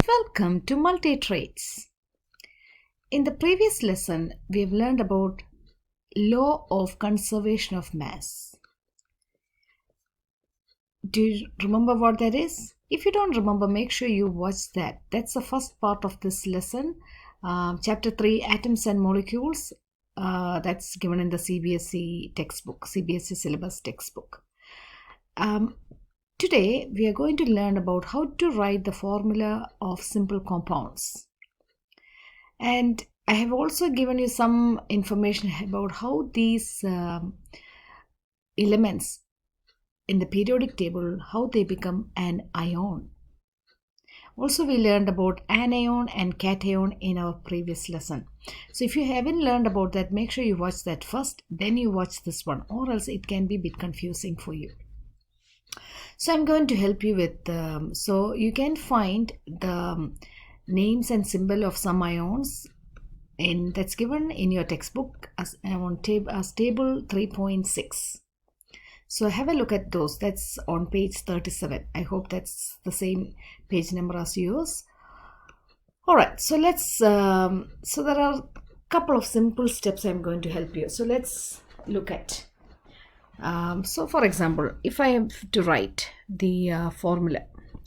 Welcome to Multi-Traits. In the previous lesson, we have learned about law of conservation of mass. Do you remember what that is? If you don't remember, make sure you watch that. That's the first part of this lesson. Chapter 3, Atoms and Molecules. That's given in the CBSE textbook, CBSE syllabus textbook. Today, we are going to learn about how to write the formula of simple compounds. And I have also given you some information about how these elements in the periodic table, how they become an ion. Also, we learned about anion and cation in our previous lesson. So if you haven't learned about that, make sure you watch that first, then you watch this one, or else it can be a bit confusing for you. So I'm going to help you with, so you can find the names and symbol of some ions that's given in your textbook as table 3.6. So have a look at those. That's on page 37. I hope that's the same page number as yours. All right, so let's, so there are a couple of simple steps I'm going to help you. So let's look at. So for example, if I have to write the formula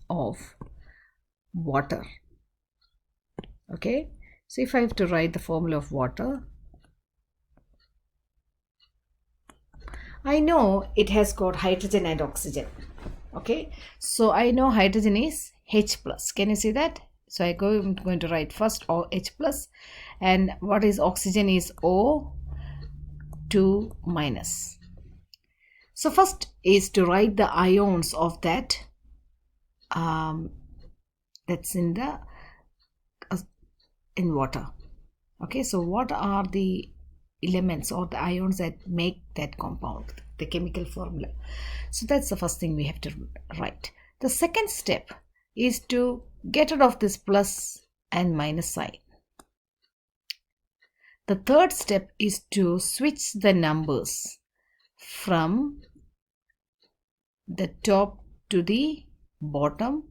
of water, okay, so if I have to write the formula of water, I know it has got hydrogen and oxygen, okay, so I know hydrogen is H plus. Can you see that? So I'm going to write first H plus, and what is oxygen is O2 minus. So first is to write the ions of that that's in water. Okay, so what are the elements or the ions that make that compound, the chemical formula? So that's the first thing we have to write. The second step is to get rid of this plus and minus sign. The third step is to switch the numbers from the top to the bottom,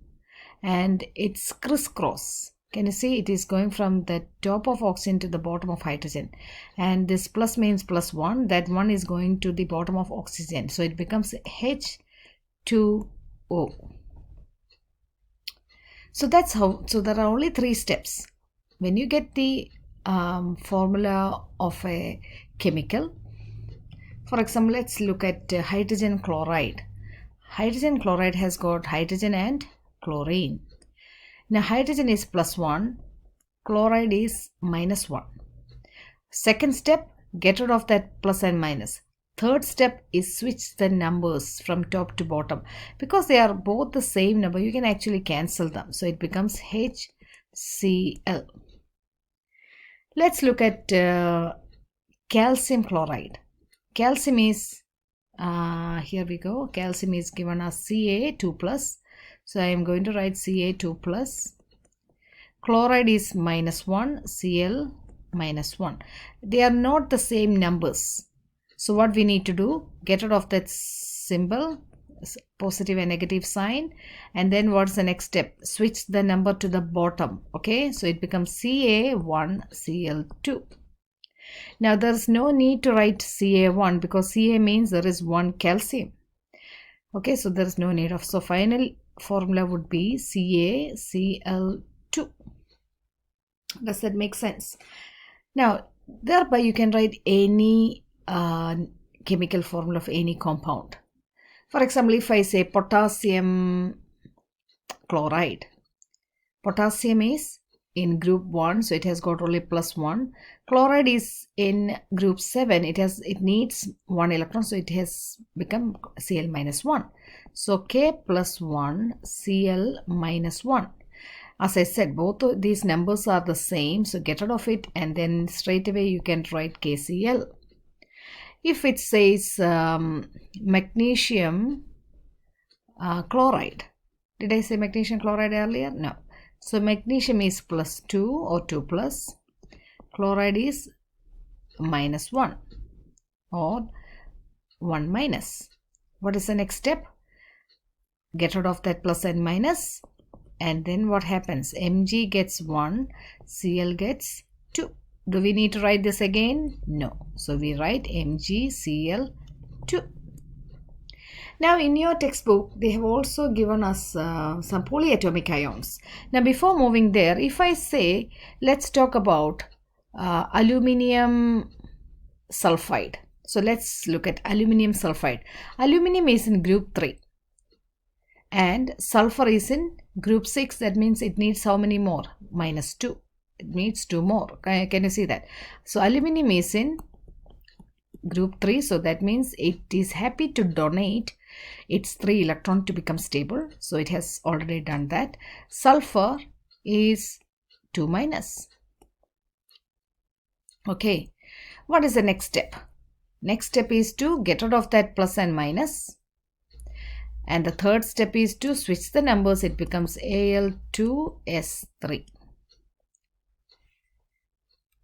and it's crisscross. Can you see it is going from the top of oxygen to the bottom of hydrogen, and this plus means plus 1, that 1 is going to the bottom of oxygen, so it becomes H2O. So that's how. So there are only 3 steps when you get the formula of a chemical. For example, let's look at hydrogen chloride. Hydrogen chloride has got hydrogen and chlorine. Now hydrogen is plus 1, chloride is minus 1. Second step, get rid of that plus and minus. Third step is switch the numbers from top to bottom. Because they are both the same number, you can actually cancel them. So it becomes HCl. Let's look at calcium chloride. Calcium is, here we go, calcium is given as Ca2 plus. So I am going to write Ca2 plus. Chloride is minus 1, Cl minus 1. They are not the same numbers. So what we need to do, get rid of that symbol, positive and negative sign. And then what's the next step? Switch the number to the bottom. Okay, so it becomes Ca1, Cl2. Now there's no need to write Ca1 because Ca means there is 1 calcium. Okay, so there is no need of. So final formula would be CaCl2. Does that make sense? Now thereby you can write any chemical formula of any compound. For example, if I say potassium chloride, potassium is in group 1, so it has got only plus 1. Chloride is in group 7, it needs 1 electron, so it has become Cl minus 1. So K plus 1, Cl minus 1. As I said, both of these numbers are the same, so get rid of it and then straight away you can write KCl. If it says magnesium chloride, did I say magnesium chloride earlier? No. So magnesium is plus 2 or 2 plus, chloride is minus 1 or 1 minus. What is the next step? Get rid of that plus and minus, and then what happens? Mg gets 1, Cl gets 2. Do we need to write this again? No. So we write MgCl2. Now in your textbook, they have also given us some polyatomic ions. Now before moving there, if I say, let's talk about aluminium sulphide. So let's look at aluminium sulphide. Aluminium is in group 3 and sulfur is in group 6. That means it needs how many more? -2. It needs 2 more. Can you see that? So aluminium is in group 3. So that means it is happy to donate its 3 electron to become stable. So it has already done that. Sulfur is 2-. Okay. What is the next step? Next step is to get rid of that plus and minus. And the third step is to switch the numbers. It becomes Al2S3.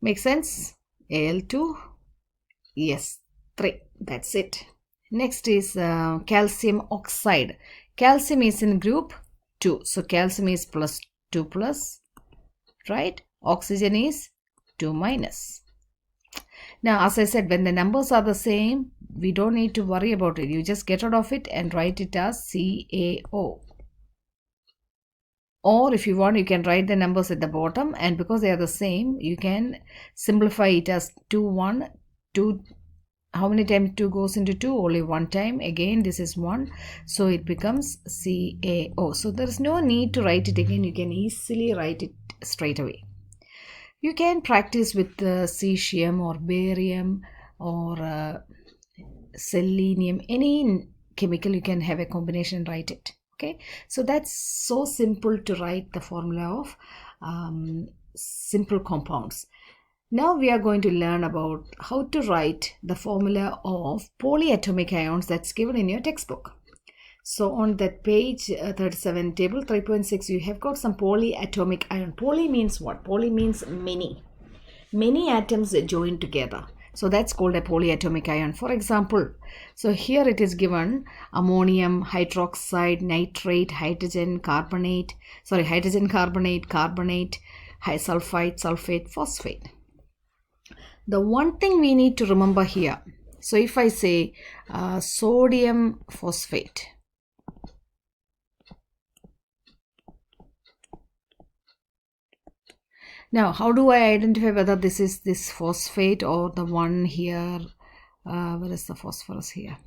Make sense? Al2S3. That's it. Next is calcium oxide. Calcium is in group 2. So calcium is +2+, right? Oxygen is 2-. Now, as I said, when the numbers are the same, we don't need to worry about it. You just get rid of it and write it as CaO. Or if you want, you can write the numbers at the bottom, and because they are the same, you can simplify it as 2, 1, 2. How many times 2 goes into 2? Only 1 time. Again, this is 1. So it becomes CaO. So there is no need to write it again. You can easily write it straight away. You can practice with cesium or barium or selenium. Any chemical, you can have a combination and write it. Okay, so that's so simple to write the formula of simple compounds. Now we are going to learn about how to write the formula of polyatomic ions that's given in your textbook. So on that page 37, table 3.6, you have got some polyatomic ion. Poly means what? Poly means many. Many atoms joined together. So that's called a polyatomic ion. For example, so here it is given ammonium hydroxide, nitrate, hydrogen carbonate, carbonate, high sulfide, sulfate, phosphate. The one thing we need to remember here, so if I say sodium phosphate, now how do I identify whether this is this phosphate or the one here? Where is the phosphorus here?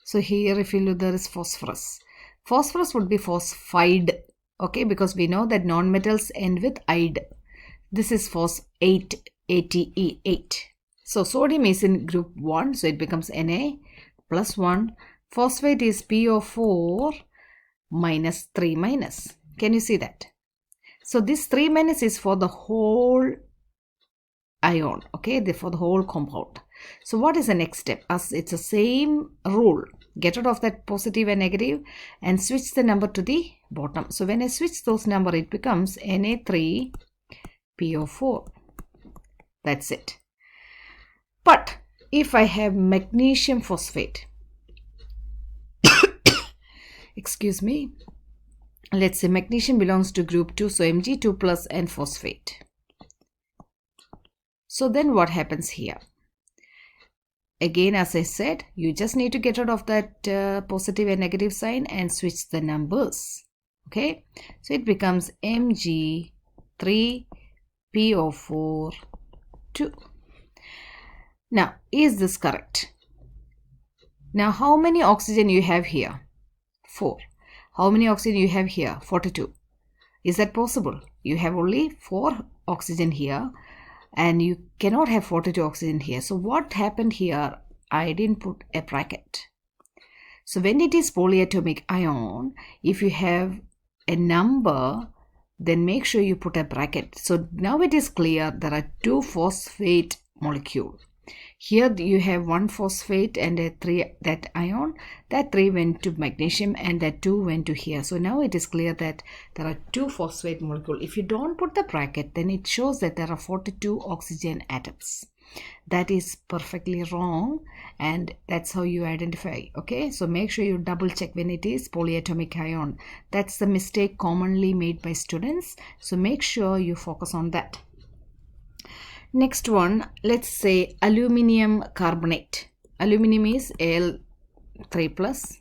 So here if you look, there is phosphorus. Phosphorus would be phosphide, okay, because we know that non-metals end with ide. This is phosphate, ATE8. So sodium is in group 1, so it becomes Na+1. Phosphate is PO4 -3-. Can you see that? So this 3- is for the whole ion, okay, for the whole compound. So what is the next step? As it's the same rule, get rid of that positive and negative and switch the number to the bottom. So when I switch those numbers, it becomes Na3PO4. That's it. But if I have magnesium phosphate, excuse me, let's say magnesium belongs to group 2, so Mg2+ and phosphate. So then what happens here? Again, as I said, you just need to get rid of that positive and negative sign and switch the numbers. Okay, so it becomes Mg3PO4 2. Now, is this correct? Now, how many oxygen you have here? 4. How many oxygen you have here? 42. Is that possible? You have only 4 oxygen here and you cannot have 42 oxygen here. So what happened here? I didn't put a bracket. So when it is polyatomic ion, if you have a number, then make sure you put a bracket. So now it is clear there are 2 phosphate molecules. Here you have 1 phosphate and a 3, that ion, that 3 went to magnesium and that 2 went to here. So now it is clear that there are 2 phosphate molecules. If you don't put the bracket, then it shows that there are 42 oxygen atoms. That is perfectly wrong, and that's how you identify. Okay, so make sure you double check when it is polyatomic ion. That's the mistake commonly made by students, so make sure you focus on that. Next one, let's say aluminium carbonate. Aluminium is Al3 plus,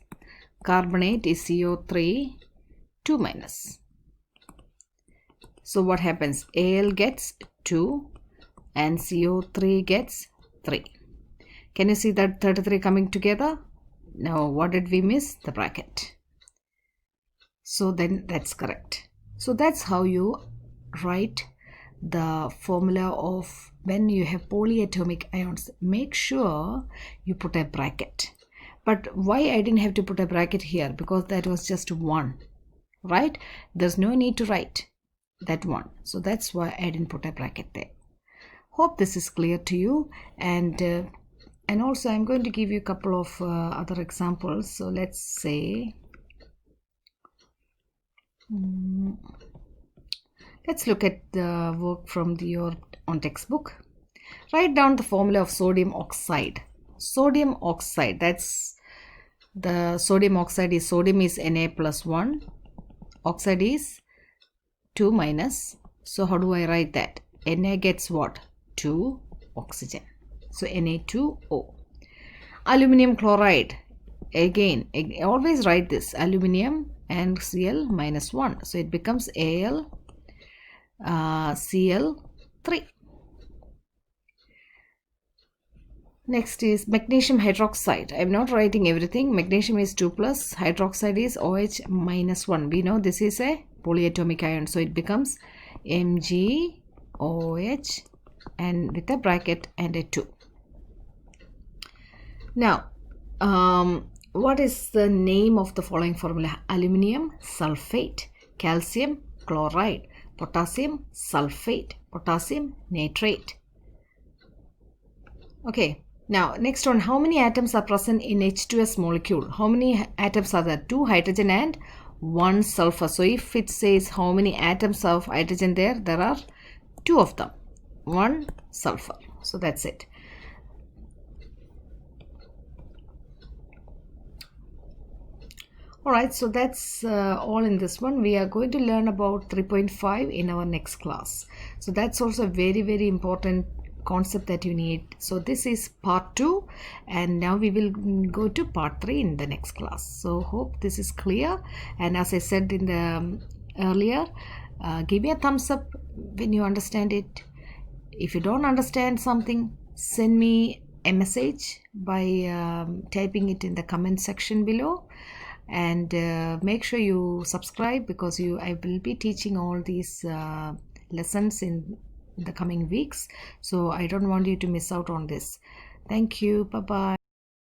carbonate is CO3 2 minus. So what happens? Al gets 2 and CO3 gets 3. Can you see that 33 coming together? Now what did we miss? The bracket. So then that's correct. So that's how you write the formula of when you have polyatomic ions. Make sure you put a bracket. But why I didn't have to put a bracket here? Because that was just 1, right? There's no need to write that 1. So that's why I didn't put a bracket there. Hope this is clear to you. And also I'm going to give you a couple of other examples. So let's say let's look at the work from your own textbook. Write down the formula of sodium oxide. Sodium oxide, that's the sodium oxide is, sodium is Na plus 1, oxide is 2 minus. So how do I write that? Na gets what? 2 oxygen. So Na2O. Aluminium chloride. Again, always write this. Aluminium and Cl minus 1. So it becomes Al Cl3. Next is magnesium hydroxide. I am not writing everything. Magnesium is 2 plus, hydroxide is OH minus 1. We know this is a polyatomic ion, so it becomes MgOH and with a bracket and a 2. Now, what is the name of the following formula? Aluminium sulphate, calcium chloride, potassium sulphate, potassium nitrate. Okay. Now, next one, how many atoms are present in H2S molecule? How many atoms are there? 2 hydrogen and 1 sulfur. So, if it says how many atoms of hydrogen there are 2 of them, 1 sulfur. So, that's it. Alright, so that's all in this one. We are going to learn about 3.5 in our next class. So, that's also a very, very important concept that you need. So this is part 2, and now we will go to part 3 in the next class. So hope this is clear, and as I said in the earlier, give me a thumbs up when you understand it. If you don't understand something, send me a message by typing it in the comment section below, and make sure you subscribe, because I will be teaching all these lessons in the coming weeks, so I don't want you to miss out on this. Thank you. Bye bye.